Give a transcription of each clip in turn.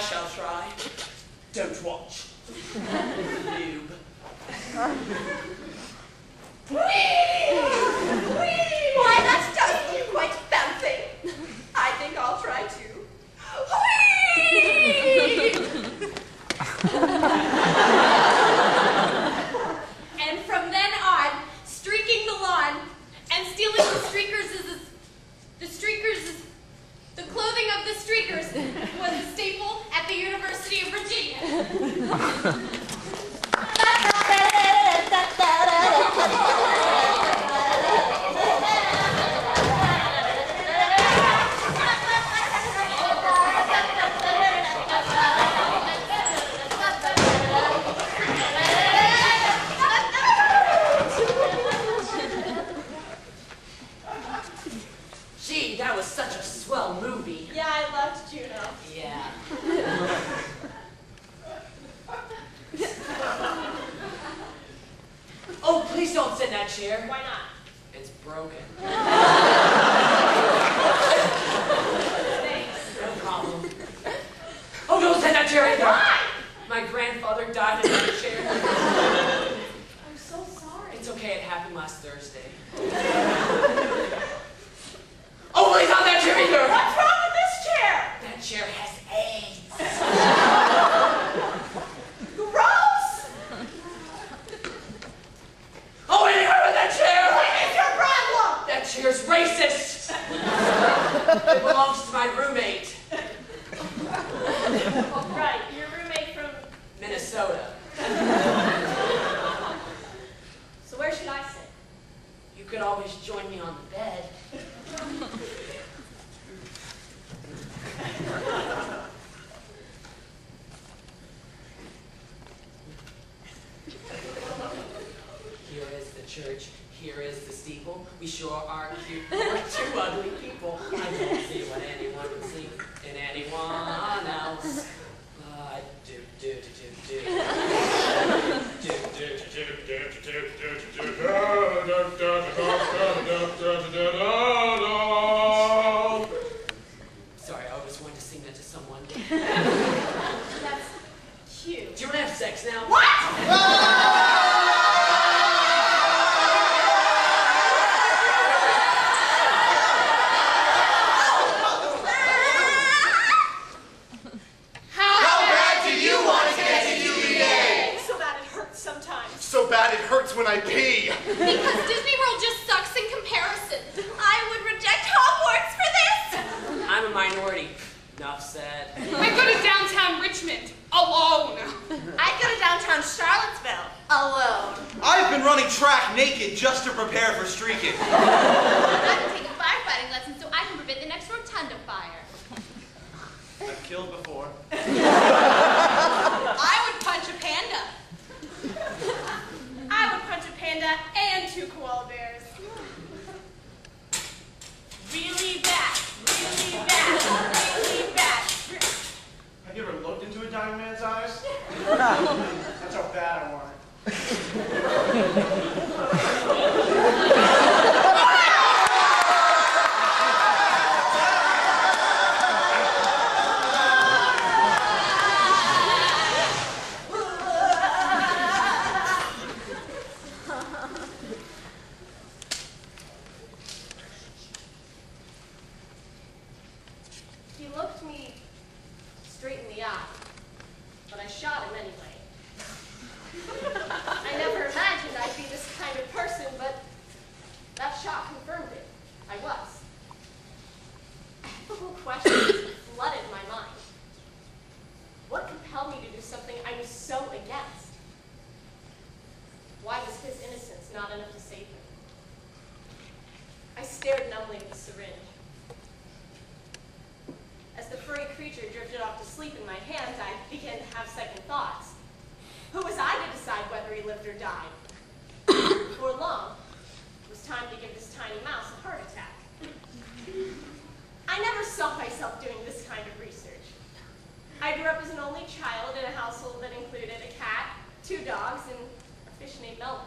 shall try. Don't watch. Noob. Why, that's just quite bouncing. I think I'll try too. And from then on, streaking the lawn and stealing the clothing of the streakers was a staple at the University of Virginia. Gee, that was such a swell movie. Yeah, I loved Juno. Yeah. Oh, please don't sit in that chair. Why not? It's broken. Thanks. No problem. Oh, don't sit in that chair either. Why? My grandfather died in that chair. I'm so sorry. It's okay, it happened last Thursday. Oh, please not that chair either. What's wrong with this chair? That chair has AIDS. Gross! Oh, anything wrong with that chair? What is your problem? That chair's racist. It belongs to my roommate. Oh, right, your roommate from... Minnesota. So where should I sit? You could always join me on the bed. Here is the church. Here is the steeple. We sure are cute. We're two ugly people. I don't see what anyone would see in anyone else. Do do do do Sorry, I always wanted to sing that to someone. That's cute. Do you want to have sex now? What? So bad it hurts when I pee. Because Disney World just sucks in comparison. I would reject Hogwarts for this. I'm a minority. Enough said. I go to downtown Richmond alone. I go to downtown Charlottesville alone. I've been running track naked just to prepare for streaking. I'm taking firefighting lessons so I can prevent the next rotunda fire. I've killed before. I would punch a panda. I would punch a panda and 2 koala bears. Really bad, really bad, really bad. Have you ever looked into a dying man's eyes? That's how bad I want it. He looked me straight in the eye, but I shot him anyway. I never imagined I'd be this kind of person, but that shot confirmed it. I was. Ethical questions flooded my mind. What compelled me to do something I was so against? Why was his innocence not enough to save him? I stared numbly at the syringe. As the furry creature drifted off to sleep in my hands, I began to have second thoughts. Who was I to decide whether he lived or died? Before long, it was time to give this tiny mouse a heart attack. I never saw myself doing this kind of research. I grew up as an only child in a household that included a cat, 2 dogs, and a fish named Melvin.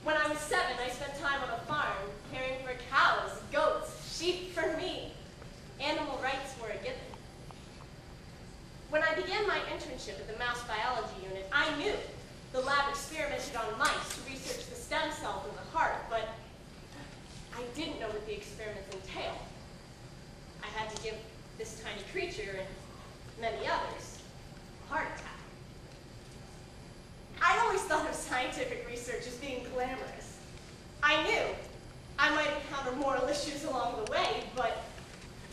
When I was 7, I spent time on a farm, caring for cows, goats, sheep for me. Animal rights were a given. internship at the mouse biology unit, I knew the lab experimented on mice to research the stem cells in the heart, but I didn't know what the experiments entailed. I had to give this tiny creature and many others a heart attack. I always thought of scientific research as being glamorous. I knew I might encounter moral issues along the way, but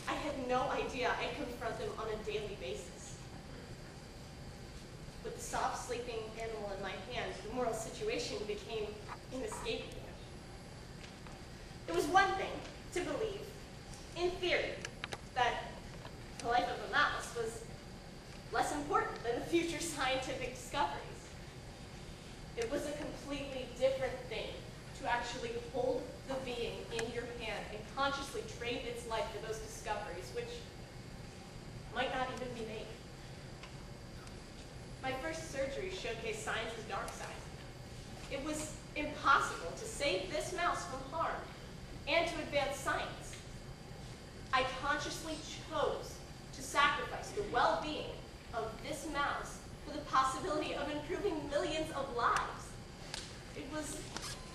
I had no idea I'd confront them on a daily basis. With the soft sleeping animal in my hand, the moral situation became inescapable. It was one thing to believe, in theory, that the life of a mouse was less important than the future scientific discoveries. It was a completely different thing to actually hold the being in your hand and consciously trade its life for those discoveries, which might not even be made. My first surgery showcased science's dark side. It was impossible to save this mouse from harm and to advance science. I consciously chose to sacrifice the well-being of this mouse for the possibility of improving millions of lives. It was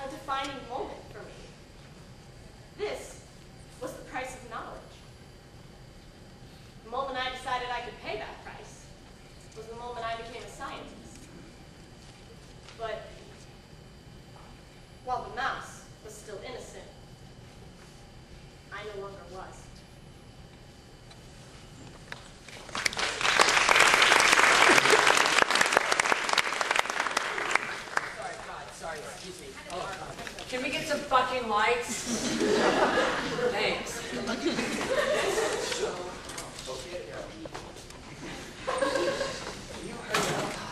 a defining moment for me. This was the price of knowledge. The moment I decided I could pay that price was the moment I became a scientist. But while the mouse was still innocent, I no longer was. Sorry, excuse me. Oh, can we get some fucking lights? Thanks.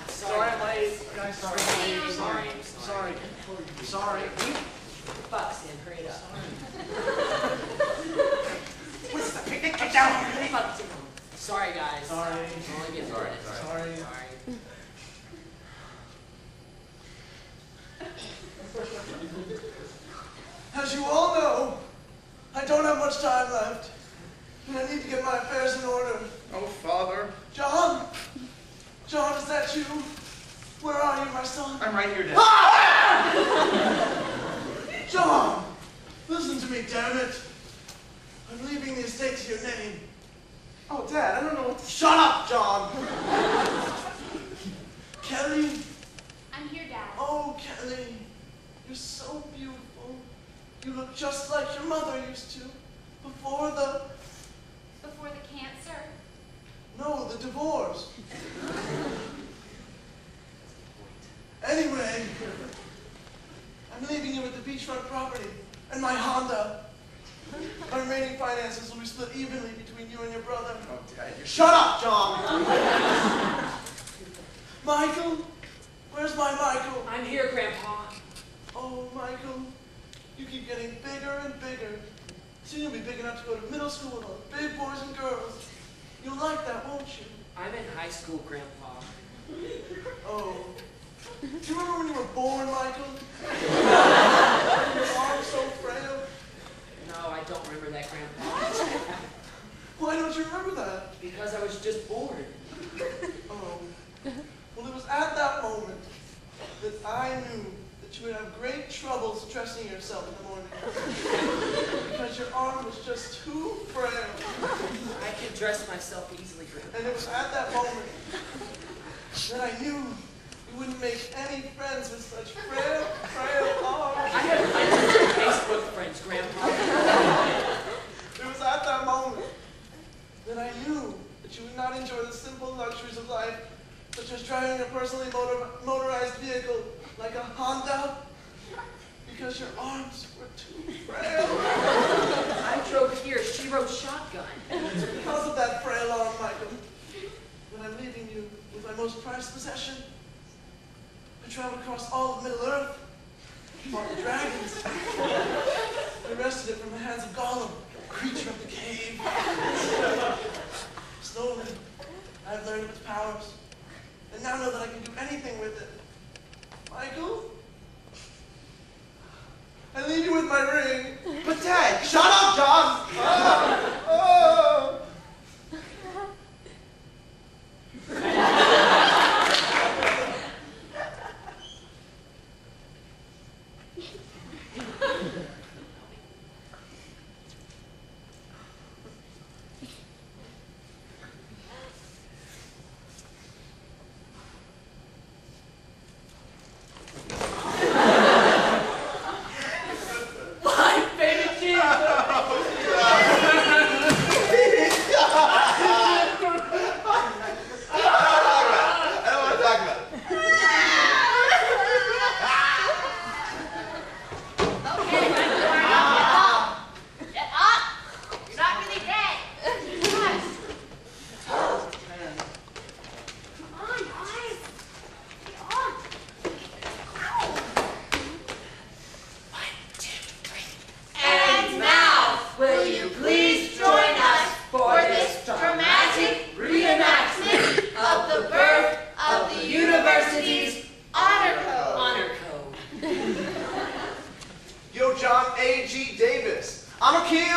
Sorry I'm late. Guys, sorry. Fuck, Stan, hurry it up. What's the picnic? Get down here. Sorry, guys. Sorry. Only get through it. Sorry. As you all know, I don't have much time left, and I need to get my affairs in order. Oh, Father. John? John, is that you? Where are you, my son? I'm right here, Dad. John! Listen to me, damn it. I'm leaving the estate to your name. Oh, Dad, I don't know what to... Shut up, John! Kelly? I'm here, Dad. Oh, Kelly. You're so beautiful. You look just like your mother used to. Before the cancer? No, the divorce. Anyway, I'm leaving you with the beachfront property and my Honda. My remaining finances will be split evenly between you and your brother. Oh, Dad, you're... Shut up, John! Michael? Where's my Michael? I'm here, Grandpa. Oh, Michael, you keep getting bigger and bigger. Soon you'll be big enough to go to middle school with all the big boys and girls. You'll like that, won't you? I'm in high school, Grandpa. Oh. Do you remember when you were born, Michael? Your arms so frail? No, I don't remember that, Grandpa. Why don't you remember that? Because I was just born. Oh. Well, it was at that moment that I knew that you would have great troubles dressing yourself in the morning. Because your arm was just too frail. I can dress myself easily, Grandpa. And it was at that moment that I knew you wouldn't make any friends with such frail arms. I have friends with Facebook friends, Grandpa. It was at that moment that I knew that you would not enjoy the simple luxuries of life, such as driving a personally motorized vehicle like a Honda, because your arms were too frail. I drove here. She rode shotgun. Because of that frail arm, Michael, when I'm leaving you with my most prized possession, I traveled across all of Middle Earth, fought the dragons, I wrested it from the hands of Gollum, creature of the cave. Slowly, I've learned of its powers, and now know that I can do anything with it. Michael? I leave you with my ring. But, Dad... Shut up, John! Oh!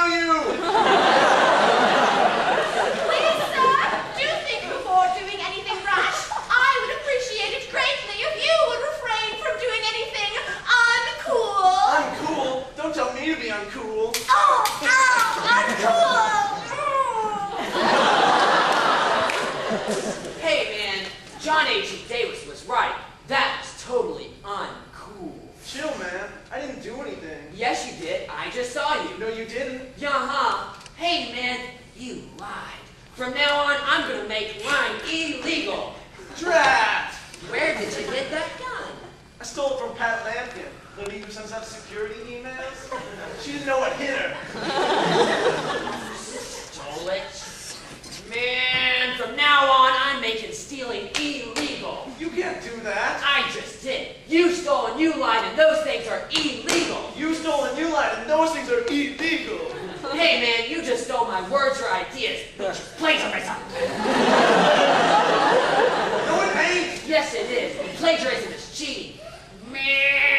kill you! Please, sir, do think before doing anything rash. I would appreciate it greatly if you would refrain from doing anything uncool. Uncool? Don't tell me to be uncool. Oh, uncool! Hey, man, John H.E. Davis was right. That was totally uncool. Chill, man. I didn't do anything. Yes, you did. I just saw you. No, you didn't. Yeah-huh. Hey, man, you lied. From now on, I'm gonna make lying illegal. Drat! Where did you get that gun? I stole it from Pat Lampkin, the lady who sends out security emails. She didn't know what hit her. Stole it? Man, from now on, I'm making stealing illegal. You can't do that. I just did. You stole and you lied, and those things are illegal. You stole and you lied, and those things are illegal. Hey, man, you just stole my words or ideas. Which is plagiarism. No, it ain't. Yes, it is. Plagiarism is cheating. Man.